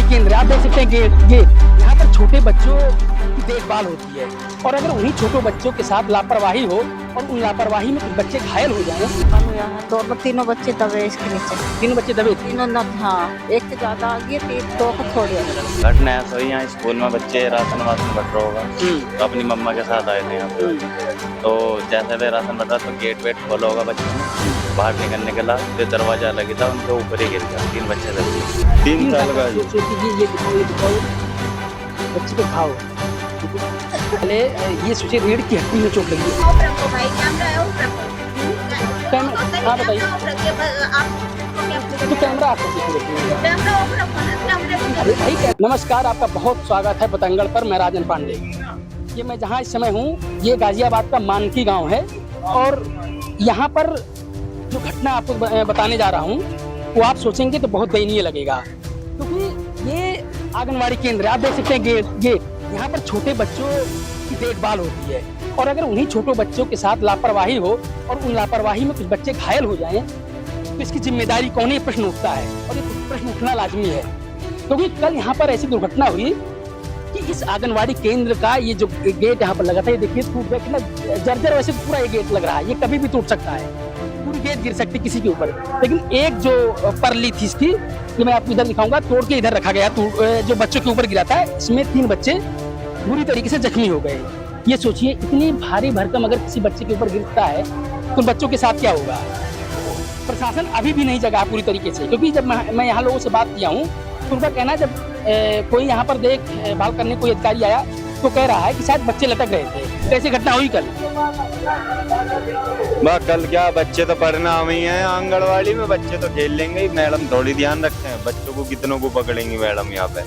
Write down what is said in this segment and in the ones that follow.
केंद्र आप देख सकते हैं गेट यहाँ पर छोटे बच्चों की देखभाल होती है और अगर उन्हीं छोटे बच्चों के साथ लापरवाही हो और उन लापरवाही में कुछ बच्चे घायल हो जाएं। दोनों तीनों बच्चे दबे इसके नीचे। तीनों बच्चे दबे थे। तीनों न, हाँ एक से ज्यादा आ गई, दो को थोड़ी घटना ऐसा हुई यहाँ स्कूल में बच्चे राशन वासन बट रहा होगा तो अपनी मम्मा के साथ आए थे यहाँ पे। तो जैसे वे राशन बट रहा तो गेट वेट खोला होगा बच्चों ने, बाहर निकलने के बाद फिर दरवाजा लगी था, उनके ऊपर ही गिर गया। 3 बच्चे थे। 3 साल का। ये दिखाओ बच्चे को खाओ। पहले ये सोचिए रीढ़ की हड्डी में चोट लगी है। हाँ बताइए, तो कैमरा आपको अरे भाई नमस्कार, आपका बहुत स्वागत है पतंगड़ पर। मैं राजन पांडे। ये मैं जहाँ इस समय हूँ ये गाजियाबाद का मानकी गांव है और यहाँ पर जो घटना आपको बताने जा रहा हूँ वो आप सोचेंगे तो बहुत दयनीय लगेगा, क्योंकि ये आंगनवाड़ी केंद्र आप देख सकते हैं गेट यहाँ पर छोटे बच्चों की देखभाल होती है और अगर उन्हीं छोटे बच्चों के साथ लापरवाही हो और उन लापरवाही में कुछ बच्चे घायल हो जाएं तो इसकी जिम्मेदारी कौन है? ये प्रश्न उठता है और ये प्रश्न उठना लाजमी है, क्योंकि कल यहाँ पर ऐसी दुर्घटना हुई कि इस आंगनवाड़ी केंद्र का ये जो गेट यहाँ पर लगा था, ये देखिए टूट गया। कितना जर्जर वैसे पूरा ये गेट लग रहा है, ये कभी भी टूट सकता है, पूरी गेट गिर सकती किसी के ऊपर। लेकिन एक जो परली थी इसकी, ये मैं आपको इधर दिखाऊंगा, तोड़ के इधर रखा गया। जो बच्चों के ऊपर गिरा था इसमें 3 बच्चे बुरी तरीके से जख्मी हो गए। ये सोचिए इतनी भारी भरकम अगर किसी बच्चे के ऊपर गिरता है तो बाच्चों के साथ क्या होगा? प्रशासन अभी भी नहीं जगा पूरी तरीके से, क्योंकि जब मैं यहाँ लोगों से बात किया हूँ तो उनका कहना है जब कोई यहाँ पर देखभाल करने कोई अधिकारी आया तो कह रहा है कि शायद बच्चे लटक रहे थे। कैसी घटना हुई कल? कल क्या, बच्चे तो पढ़ना हम ही है आंगनवाड़ी में, बच्चे तो खेल लेंगे ही। मैडम थोड़ी ध्यान रखते हैं बच्चों को, कितनों को पकड़ेंगी मैडम? यहाँ पे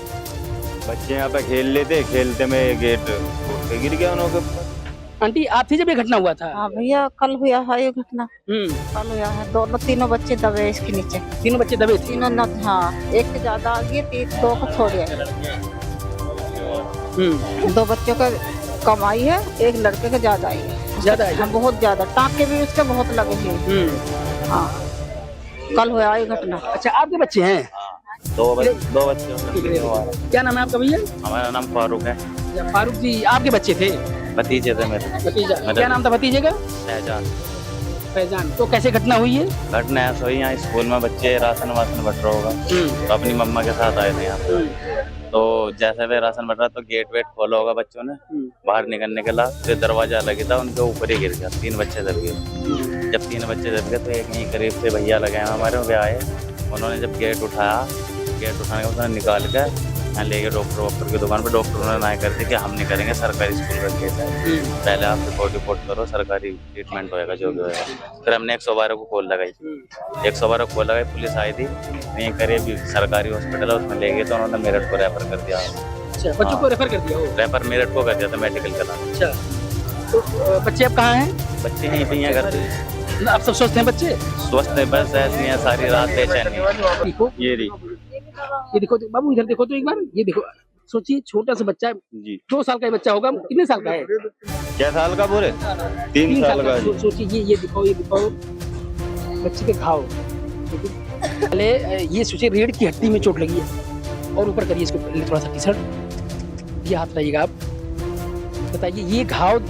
बच्चे यहाँ पे खेल लेते, खेलते में गेट गिर गया उनके ऊपर। आंटी आप थी जब ये घटना हुआ था? हाँ भैया कल हुआ है ये घटना। कल हुआ है, दोनों तीनों बच्चे दबे इसके नीचे। तीनों बच्चे दबे थे। तीनों न, हाँ एक से ज्यादा आ गई, दो को थोड़ी 2 बच्चों का कमाई है, एक लड़के का ज्यादा आई है। ज्यादा है? हाँ बहुत ज्यादा, टाँके भी उसके बहुत लगे थे। हाँ कल हुआ ये घटना। अच्छा आपके बच्चे हैं? 2 बच्चे। क्या नाम है आपका भैया? हमारा नाम फारूक है। फारूक जी, आपके बच्चे थे? भतीजे थे मेरे। भतीजा, क्या नाम था भतीजे का? शहजान। फैजान। तो कैसे घटना हुई है? घटना ऐसा हुई यहाँ स्कूल में बच्चे राशन वासन बट रहा होगा तो अपनी मम्मा के साथ आए थे यहाँ पे। तो जैसे वे राशन बट रहा तो गेट वेट खोला होगा बच्चों ने, बाहर निकलने के बाद फिर दरवाजा लगी था, उनके ऊपर ही गिर गया। 3 बच्चे दब गए। जब 3 बच्चे दब गए तो एक यहीं करीब से भैया लगे हैं हमारे, वे आए। उन्होंने जब गेट उठाया, गेट उठाने के बाद उन्होंने निकाल कर यहाँ ले गए डॉक्टर की दुकान पे। डॉक्टरों ने ना कर दी कि हम नहीं करेंगे, सरकारी स्कूल का केस है, पहले आप रिपोर्ट करो, सरकारी ट्रीटमेंट होएगा जो भी होएगा। फिर हमने 112 को कॉल लगाई। 112 को कॉल लगाई, पुलिस आई थी, नहीं करिए सरकारी हॉस्पिटल है उसमें ले गए तो उन्होंने मेरठ को रेफर कर दिया। अच्छा बच्चों को रेफर कर दिया? रेफर मेरठ को कर दिया था मेडिकल का नाम। अच्छा तो बच्चे अब कहाँ हैं? बच्चे यहीं पे हैं घर पे। आप सब स्वस्थ हैं बच्चे? स्वस्थ है, बस ऐसी हैं सारी रात बेचैनी। देखो ये देखो बाबू, इधर देखो तो एक बार, ये देखो। सोचिए छोटा सा बच्चा जी, 2 साल का बच्चा होगा। कितने साल का है? क्या साल का बोले? 3 साल का। सोचिए ये दिखाओ बच्चे के घाव। पहले ये सोचिए रीढ़ की हड्डी में चोट लगी है और ऊपर करिए इसको थोड़ा सा टी-शर्ट, ये हाथ लाइएगा आप। बताइए ये घाव,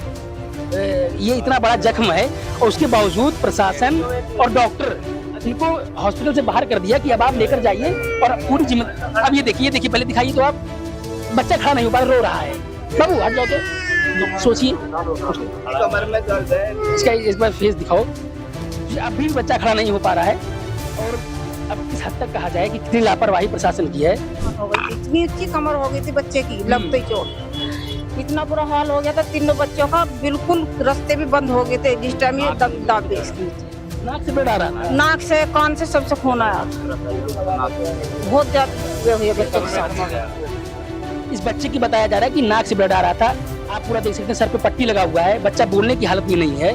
ये इतना बड़ा जख्म है और उसके बावजूद प्रशासन और डॉक्टर इनको हॉस्पिटल से बाहर कर दिया कि अब आप लेकर जाइए और पूरी जिम्मेदारी। अब ये देखिए पहले दिखाइए तो आप, बच्चा खड़ा नहीं हो पा रहा, रो रहा है। बाबू हट जाओ तो सोचिए इसका इस बार फेस दिखाओ। अभी भी बच्चा खड़ा नहीं हो पा रहा है और अब किस हद तक कहा जाए कि कितनी लापरवाही प्रशासन की है। इतनी अच्छी कमर हो गई थी बच्चे की, लगते ही चोट। इतना बुरा हाल हो गया था, तीनों बच्चों का बिल्कुल रास्ते भी बंद हो गए थे जिस टाइम ये दाबे इसके नीचे। नाक से ब्लड आ रहा था? नाक से, कान से, सबसे खून आया। बहुत ज्यादा हुई बच्चों के साथ। इस बच्चे की बताया जा रहा है कि नाक से ब्लड आ रहा था। आप पूरा देख सकते हैं, सर पे पट्टी लगा हुआ है, बच्चा बोलने की हालत में नहीं है।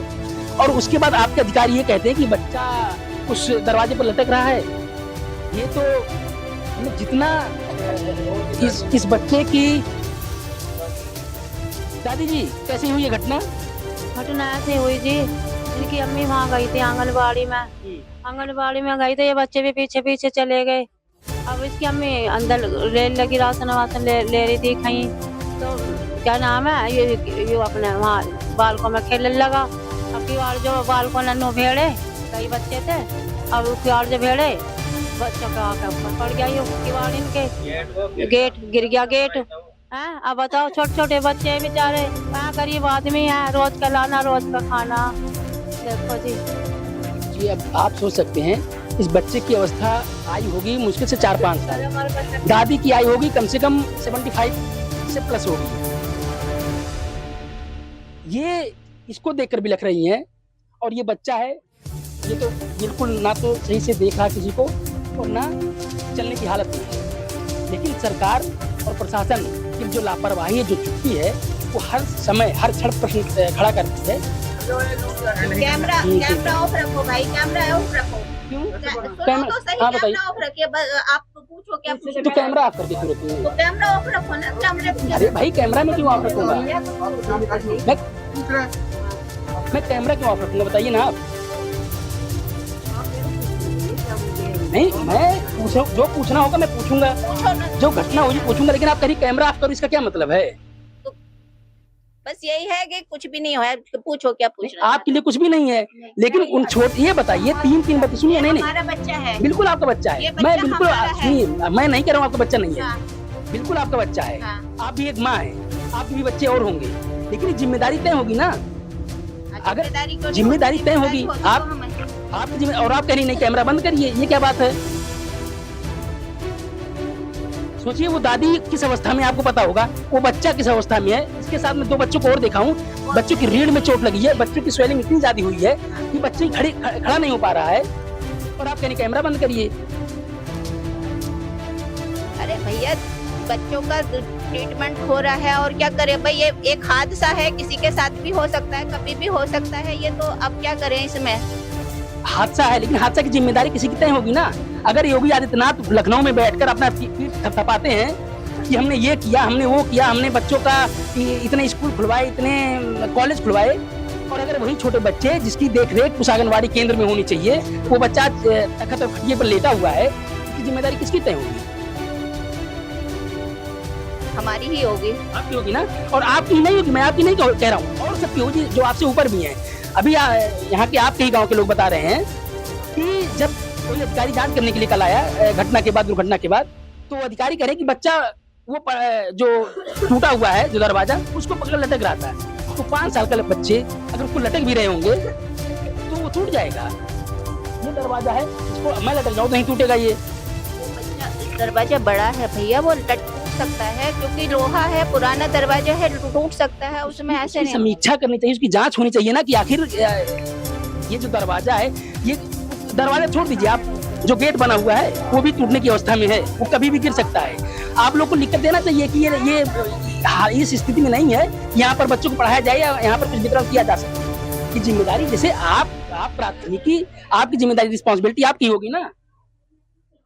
और उसके बाद आपके अधिकारी ये कहते हैं कि बच्चा उस दरवाजे पर लटक रहा है। ये तो जितना इस बच्चे की। दादी जी कैसी हुई ये घटना? घटना ऐसे हुई जी, इनकी अम्मी वहाँ गई थी आंगनबाड़ी में। आंगनबाड़ी में गई तो ये बच्चे भी पीछे पीछे चले गए। अब अब इसकी अम्मी अंदर ले लगी राशन वासन ले रही थी कहीं, तो क्या नाम है ये अपने वहाँ बालकों में खेलने लगा। अब किवाड़ जो बालकों ने नो भेड़े, कई बच्चे थे, अब किवाड़ जो भेड़े बच्चों का आके ऊपर पड़ गया, ये किवाड़ इनके गेट गिर गया गेट। हैं अब बताओ, छोटे छोटे बच्चे बेचारे, कहाँ गरीब आदमी है, रोज का लाना रोज का खाना। देखो जी अब आप सोच सकते हैं इस बच्चे की अवस्था आई होगी मुश्किल से 4-5 साल, दादी की आई होगी कम से कम 75 से प्लस होगी। ये इसको देखकर भी लग रही हैं, और ये बच्चा है, ये तो बिल्कुल ना तो सही से देख रहा किसी को और ना चलने की हालत में है। लेकिन सरकार और प्रशासन की जो लापरवाही है, जो चुप्पी है, वो हर समय हर क्षण प्रश्न खड़ा करती है। कैमरा ऑफ रखो भाई, कैमरा ऑफ रखो। क्यों? कैमरा तो सही, हाँ बताइए। कैमरा ऑफ रखिए, आप पूछो क्या पूछो। तो कैमरा ऑफ करके क्यों रखती तो हैं? कैमरा ऑफ रखो ना, कैमरे पे। अरे भाई कैमरा में क्यों ऑफ रखूंगा मैं कैमरा क्यों ऑफ रखूंगा, बताइए ना आप। नहीं, मैं जो पूछना होगा मैं पूछूंगा, जो घटना होगी पूछूंगा, लेकिन आप कहीं कैमरा ऑफ करो इसका क्या मतलब है? बस यही है कि कुछ भी नहीं है, पूछो क्या पूछना। आपके लिए कुछ भी नहीं है, लेकिन उन छोटे, ये बताइए 3 बच्चे, सुनिए, नहीं हमारा बच्चा है, बिल्कुल आपका बच्चा ये है, बच्चा मैं बिल्कुल हमारा है। सुनिए, मैं नहीं कह रहा हूँ आपका बच्चा नहीं है, हाँ। बिल्कुल आपका बच्चा है, हाँ। आप भी एक माँ है, आपके भी बच्चे और होंगे, लेकिन जिम्मेदारी तय होगी ना। अगर जिम्मेदारी तय होगी, आपकी जिम्मेदारी, और आप कह रही नहीं कैमरा बंद करिए, ये क्या बात है? सोचिए वो दादी किस अवस्था में, आपको पता होगा, वो बच्चा किस अवस्था में है। इसके साथ में 2 बच्चों को और देखा हूँ, बच्चों की रीढ़ में चोट लगी है, बच्चों की स्वेलिंग इतनी ज्यादा हुई है कि बच्चे खड़ा नहीं हो पा रहा है, और आप कहने कैमरा बंद करिए। अरे भैया, बच्चों का ट्रीटमेंट हो रहा है और क्या करें भाई, ये एक हादसा है, किसी के साथ भी हो सकता है, कभी भी हो सकता है, ये तो अब क्या करें इसमें। हादसा है, लेकिन हादसा की जिम्मेदारी किसी की तय होगी ना। अगर योगी आदित्यनाथ लखनऊ में बैठकर अपना पीठ थपथपाते हैं कि हमने ये किया, हमने वो किया, हमने बच्चों का इतने स्कूल खुलवाए, इतने कॉलेज खुलवाए, और अगर वही छोटे बच्चे जिसकी देखरेख उस आंगनबाड़ी केंद्र में होनी चाहिए, वो बच्चा तख्त और खटिये पर लेटा हुआ है, इसकी जिम्मेदारी किसकी तय होगी? हमारी ही होगी। आपकी होगी ना, और आपकी नहीं होगी, मैं आपकी नहीं कह रहा हूँ, और सबकी होगी जो आपसे ऊपर भी हैं। अभी यहाँ के आपके ही गांव के लोग बता रहे हैं कि जब कोई अधिकारी जांच करने के लिए कल आया घटना के बाद, दुर्घटना के बाद, तो अधिकारी कह रहे कि बच्चा वो जो टूटा हुआ है जो दरवाजा, उसको पकड़ लटक रहा था। तो 5 साल का बच्चे अगर उसको लटक भी रहे होंगे तो वो टूट जाएगा। ये दरवाजा है, इसको मैं लटक जाऊँ तो नहीं टूटेगा। ये दरवाजा बड़ा है भैया, वो टूट सकता है, क्योंकि लोहा है, पुराना दरवाजा है, टूट सकता है, उसमें ऐसे नहीं। समीक्षा करनी चाहिए, उसकी जांच होनी चाहिए ना कि आखिर ये जो दरवाजा है, ये दरवाजा छोड़ दीजिए, आप जो गेट बना हुआ है वो भी टूटने की अवस्था में है, वो कभी भी गिर सकता है। आप लोग को लिख कर देना चाहिए कि ये इस स्थिति में नहीं है, यहाँ पर बच्चों को पढ़ाया जाए या यहाँ पर कुछ वितरण किया जा सके। कि जिम्मेदारी जैसे आप प्राथमिकी, आपकी जिम्मेदारी, रिस्पॉन्सिबिलिटी आपकी होगी ना।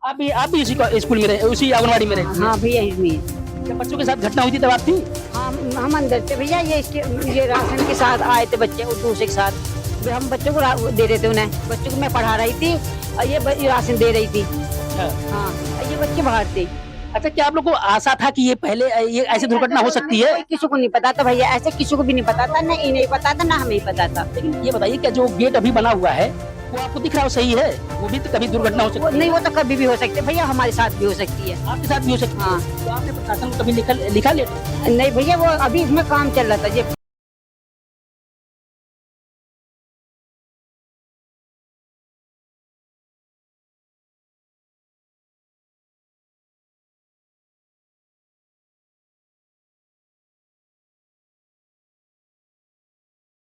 आप भी उसी स्कूल में रहे, उसी आंगनबाड़ी में रहे। हाँ भैया, इसमें जब बच्चों के साथ घटना हुई थी तब आप थी? हम अंदर थे भैया, ये राशन के साथ आए थे बच्चे दूसरे के साथ, फिर हम बच्चों को दे रहे थे, उन्हें बच्चों को मैं पढ़ा रही थी और ये राशन दे रही थी। हाँ, ये बच्चे बाहर थे। अच्छा, क्या आप लोग को आशा था कि ये पहले ये ऐसी दुर्घटना हो सकती है? किसी को नहीं पता था भैया, ऐसे किसी को भी नहीं पता था, नहीं नहीं पता था, ना हमें ही पता था। लेकिन ये बताइए, क्या जो गेट अभी बना हुआ है वो आपको दिख रहा हो सही है? वो भी तो कभी दुर्घटना हो सकती है। नहीं, वो तो कभी भी हो सकती है भैया, हमारे साथ भी हो सकती है। आपके साथ भी हो सकती है। हाँ। तो आपने प्रशासन को कभी लिखा लेटर? नहीं भैया, वो अभी इसमें काम चल रहा था।